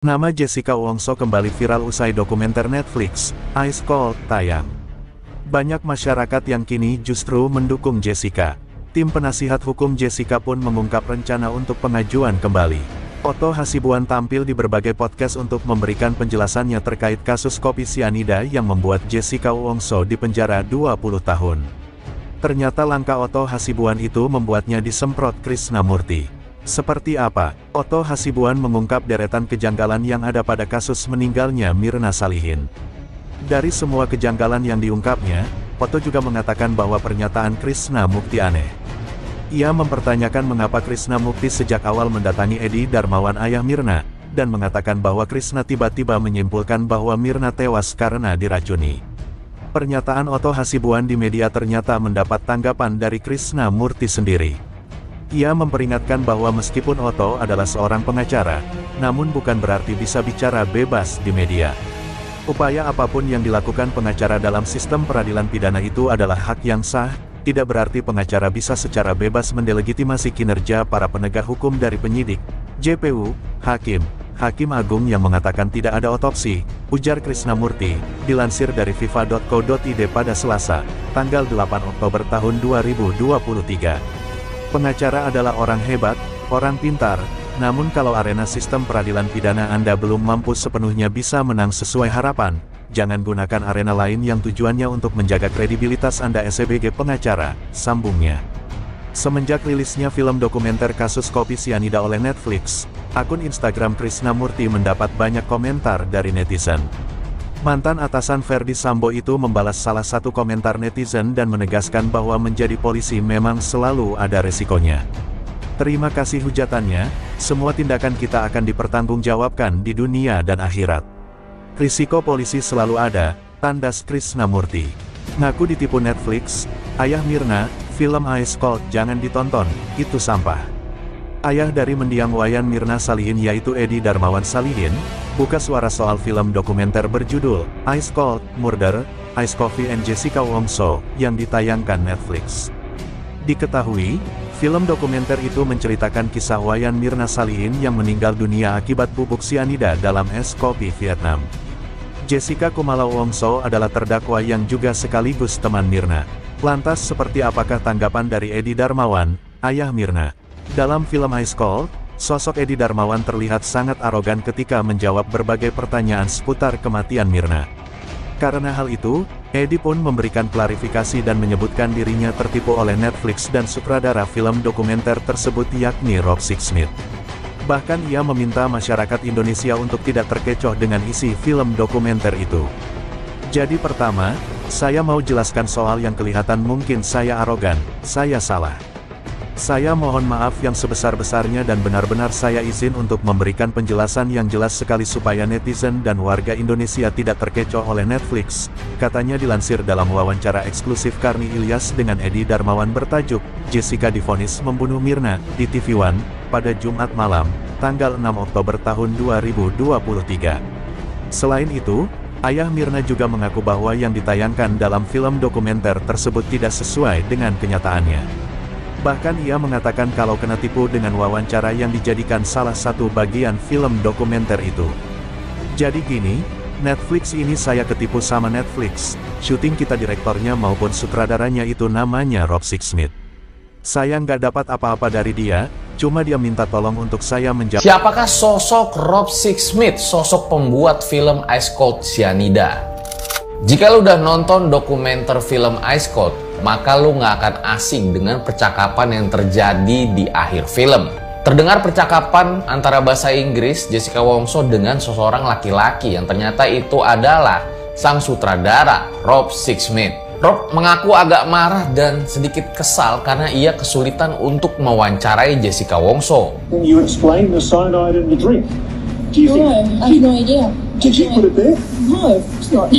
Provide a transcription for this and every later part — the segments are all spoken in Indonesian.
Nama Jessica Wongso kembali viral usai dokumenter Netflix, Ice Cold, tayang. Banyak masyarakat yang kini justru mendukung Jessica. Tim penasihat hukum Jessica pun mengungkap rencana untuk pengajuan kembali. Otto Hasibuan tampil di berbagai podcast untuk memberikan penjelasannya terkait kasus kopi sianida yang membuat Jessica Wongso dipenjara 20 tahun. Ternyata langkah Otto Hasibuan itu membuatnya disemprot Krisnamurti. Seperti apa? Otto Hasibuan mengungkap deretan kejanggalan yang ada pada kasus meninggalnya Mirna Salihin. Dari semua kejanggalan yang diungkapnya, Otto juga mengatakan bahwa pernyataan Krisnamukti aneh. Ia mempertanyakan mengapa Krisnamukti sejak awal mendatangi Edi Darmawan ayah Mirna, dan mengatakan bahwa Krisna tiba-tiba menyimpulkan bahwa Mirna tewas karena diracuni. Pernyataan Otto Hasibuan di media ternyata mendapat tanggapan dari Krisnamurti sendiri. Ia memperingatkan bahwa meskipun Otto adalah seorang pengacara, namun bukan berarti bisa bicara bebas di media. Upaya apapun yang dilakukan pengacara dalam sistem peradilan pidana itu adalah hak yang sah, tidak berarti pengacara bisa secara bebas mendelegitimasi kinerja para penegak hukum dari penyidik, JPU, Hakim Agung yang mengatakan tidak ada otopsi, ujar Krisnamurti, dilansir dari fifa.co.id pada Selasa, tanggal 8 Oktober tahun 2023. Pengacara adalah orang hebat, orang pintar, namun kalau arena sistem peradilan pidana Anda belum mampu sepenuhnya bisa menang sesuai harapan, jangan gunakan arena lain yang tujuannya untuk menjaga kredibilitas Anda sebagai pengacara, sambungnya. Semenjak rilisnya film dokumenter kasus kopi sianida oleh Netflix, akun Instagram Krisnamurti mendapat banyak komentar dari netizen. Mantan atasan Ferdy Sambo itu membalas salah satu komentar netizen dan menegaskan bahwa menjadi polisi memang selalu ada resikonya. Terima kasih hujatannya, semua tindakan kita akan dipertanggungjawabkan di dunia dan akhirat. Risiko polisi selalu ada, tandas Krisnamurti. Ngaku ditipu Netflix, ayah Mirna, film Ice Cold jangan ditonton, itu sampah. Ayah dari mendiang wayan Mirna Salihin yaitu Edi Darmawan Salihin, buka suara soal film dokumenter berjudul Ice Cold, Murder, Ice Coffee and Jessica Wongso, yang ditayangkan Netflix. Diketahui, film dokumenter itu menceritakan kisah wayan Mirna Salihin yang meninggal dunia akibat bubuk sianida dalam es kopi Vietnam. Jessica Kumala Wongso adalah terdakwa yang juga sekaligus teman Mirna. Lantas seperti apakah tanggapan dari Edi Darmawan, ayah Mirna? Dalam film Ice Cold, sosok Edi Darmawan terlihat sangat arogan ketika menjawab berbagai pertanyaan seputar kematian Mirna. Karena hal itu, Edi pun memberikan klarifikasi dan menyebutkan dirinya tertipu oleh Netflix dan sutradara film dokumenter tersebut yakni Rob Sixsmith. Bahkan ia meminta masyarakat Indonesia untuk tidak terkecoh dengan isi film dokumenter itu. Jadi pertama, saya mau jelaskan soal yang kelihatan mungkin saya arogan, saya salah. Saya mohon maaf yang sebesar-besarnya dan benar-benar saya izin untuk memberikan penjelasan yang jelas sekali supaya netizen dan warga Indonesia tidak terkecoh oleh Netflix, katanya dilansir dalam wawancara eksklusif Karni Ilyas dengan Edi Darmawan bertajuk, Jessica divonis membunuh Mirna, di TV One, pada Jumat malam, tanggal 6 Oktober tahun 2023. Selain itu, ayah Mirna juga mengaku bahwa yang ditayangkan dalam film dokumenter tersebut tidak sesuai dengan kenyataannya. Bahkan ia mengatakan kalau kena tipu dengan wawancara yang dijadikan salah satu bagian film dokumenter itu. Jadi gini, Netflix ini saya ketipu sama Netflix, syuting kita direktornya maupun sutradaranya itu namanya Rob Sixsmith. Saya nggak dapat apa-apa dari dia, cuma dia minta tolong untuk saya menjawab. Siapakah sosok Rob Sixsmith, sosok pembuat film Ice Cold Sianida? Jika lu udah nonton dokumenter film Ice Cold, maka lu nggak akan asing dengan percakapan yang terjadi di akhir film. Terdengar percakapan antara bahasa Inggris Jessica Wongso dengan seseorang laki-laki yang ternyata itu adalah sang sutradara Rob Sixsmith. Rob mengaku agak marah dan sedikit kesal karena ia kesulitan untuk mewawancarai Jessica Wongso. You explain the cyanide in the drink. Do you think? I have no idea. Did you put it there? No, it's not.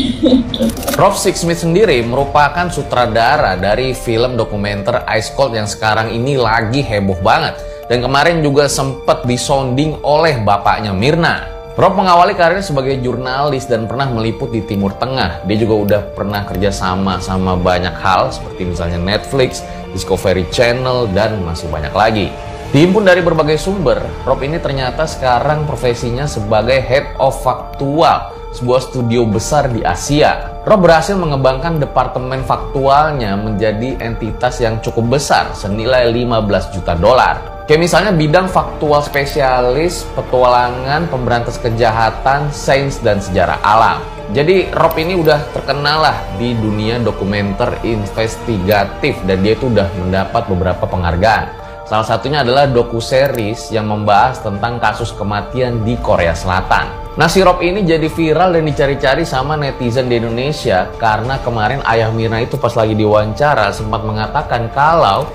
Rob Sixsmith sendiri merupakan sutradara dari film dokumenter Ice Cold yang sekarang ini lagi heboh banget. Dan kemarin juga sempat disonding oleh bapaknya Mirna. Rob mengawali karirnya sebagai jurnalis dan pernah meliput di Timur Tengah. Dia juga udah pernah kerja sama banyak hal seperti misalnya Netflix, Discovery Channel, dan masih banyak lagi. Dihimpun dari berbagai sumber, Rob ini ternyata sekarang profesinya sebagai Head of Factual, sebuah studio besar di Asia. Rob berhasil mengembangkan departemen faktualnya menjadi entitas yang cukup besar, senilai 15 juta dolar. Kayak misalnya bidang faktual spesialis, petualangan, pemberantas kejahatan, sains, dan sejarah alam. Jadi Rob ini udah terkenal lah di dunia dokumenter investigatif, dan dia itu udah mendapat beberapa penghargaan. Salah satunya adalah doku-series yang membahas tentang kasus kematian di Korea Selatan. Nah, si Rob ini jadi viral dan dicari-cari sama netizen di Indonesia karena kemarin Ayah Mirna itu pas lagi diwawancara sempat mengatakan kalau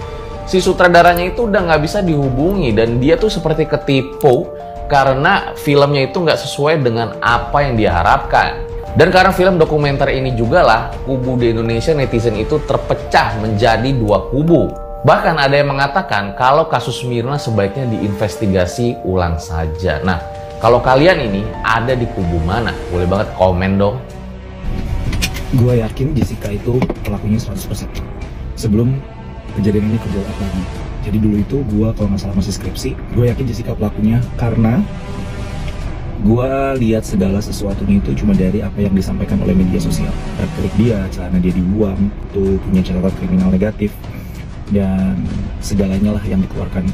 si sutradaranya itu udah nggak bisa dihubungi dan dia tuh seperti ketipu karena filmnya itu nggak sesuai dengan apa yang dia harapkan. Dan karena film dokumenter ini juga lah, kubu di Indonesia netizen itu terpecah menjadi dua kubu. Bahkan ada yang mengatakan kalau kasus Mirna sebaiknya diinvestigasi ulang saja. Nah, kalau kalian ini ada di kubu mana? Boleh banget komen dong. Gue yakin Jessica itu pelakunya 100%. Sebelum kejadian ini ke-blow up lagi. Jadi dulu itu gue kalau nggak salah masih skripsi, gue yakin Jessica pelakunya karena gue lihat segala sesuatunya itu cuma dari apa yang disampaikan oleh media sosial. Trik dia, celana dia dibuang, itu punya catatan kriminal negatif, dan segalanya lah yang dikeluarkan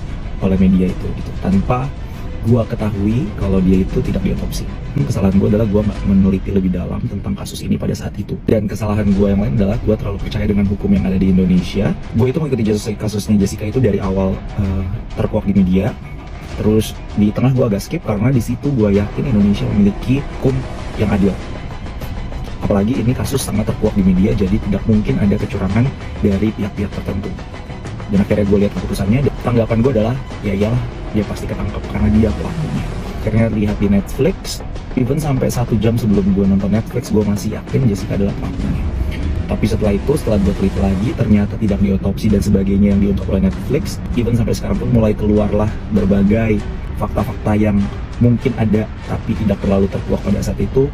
oleh media itu gitu. Tanpa gue ketahui kalau dia itu tidak diotopsi. Kesalahan gue adalah gue nggak meneliti lebih dalam tentang kasus ini pada saat itu. Dan kesalahan gue yang lain adalah gue terlalu percaya dengan hukum yang ada di Indonesia. Gue itu mengikuti kasusnya Jessica itu dari awal terkuak di media. Terus di tengah gue agak skip karena di situ gue yakin Indonesia memiliki hukum yang adil. Apalagi ini kasus sangat terkuak di media, jadi tidak mungkin ada kecurangan dari pihak-pihak tertentu. Dan akhirnya gue lihat keputusannya, tanggapan gue adalah ya iyalah, dia pasti ketangkap karena dia pelakunya. Akhirnya lihat di Netflix, even sampai 1 jam sebelum gue nonton Netflix, gue masih yakin Jessica adalah pelakunya. Tapi setelah itu, setelah gue teliti lagi, ternyata tidak diotopsi dan sebagainya yang diungkap oleh Netflix. Even sampai sekarang pun mulai keluarlah berbagai fakta-fakta yang mungkin ada tapi tidak terlalu terkuak pada saat itu.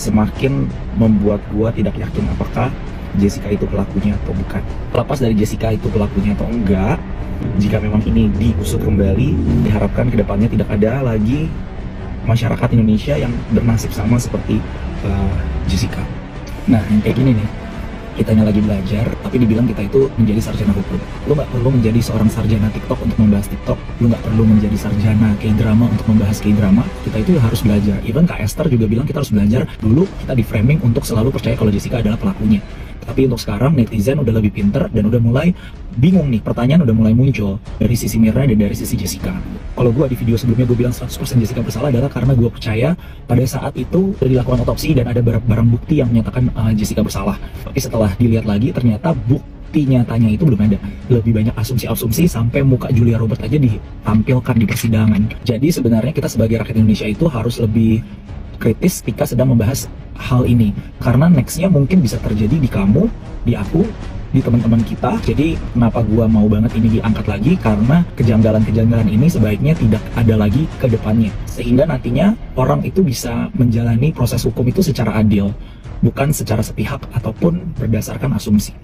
Semakin membuat gue tidak yakin apakah Jessica itu pelakunya atau bukan. Lepas dari Jessica itu pelakunya atau enggak, jika memang ini diusut kembali, diharapkan kedepannya tidak ada lagi masyarakat Indonesia yang bernasib sama seperti Jessica. Nah, yang kayak gini nih, kitanya lagi belajar, tapi dibilang kita itu menjadi sarjana hukum. Lo nggak perlu menjadi seorang sarjana TikTok untuk membahas TikTok. Lo nggak perlu menjadi sarjana K-drama untuk membahas K-drama. Kita itu harus belajar. Even Kak Esther juga bilang kita harus belajar. Dulu kita di framing untuk selalu percaya kalau Jessica adalah pelakunya. Tapi untuk sekarang netizen udah lebih pinter dan udah mulai bingung nih, pertanyaan udah mulai muncul dari sisi Mirna dan dari sisi Jessica. Kalau gue di video sebelumnya gue bilang 100% Jessica bersalah adalah karena gue percaya pada saat itu sudah dilakukan otopsi dan ada barang bukti yang menyatakan Jessica bersalah. Tapi setelah dilihat lagi ternyata bukti nyatanya itu belum ada. Lebih banyak asumsi-asumsi sampai muka Julia Robert aja ditampilkan di persidangan. Jadi sebenarnya kita sebagai rakyat Indonesia itu harus lebih kritis ketika sedang membahas hal ini, karena nextnya mungkin bisa terjadi di kamu, di aku, di teman-teman kita. Jadi kenapa gua mau banget ini diangkat lagi, karena kejanggalan-kejanggalan ini sebaiknya tidak ada lagi ke depannya, sehingga nantinya orang itu bisa menjalani proses hukum itu secara adil, bukan secara sepihak ataupun berdasarkan asumsi.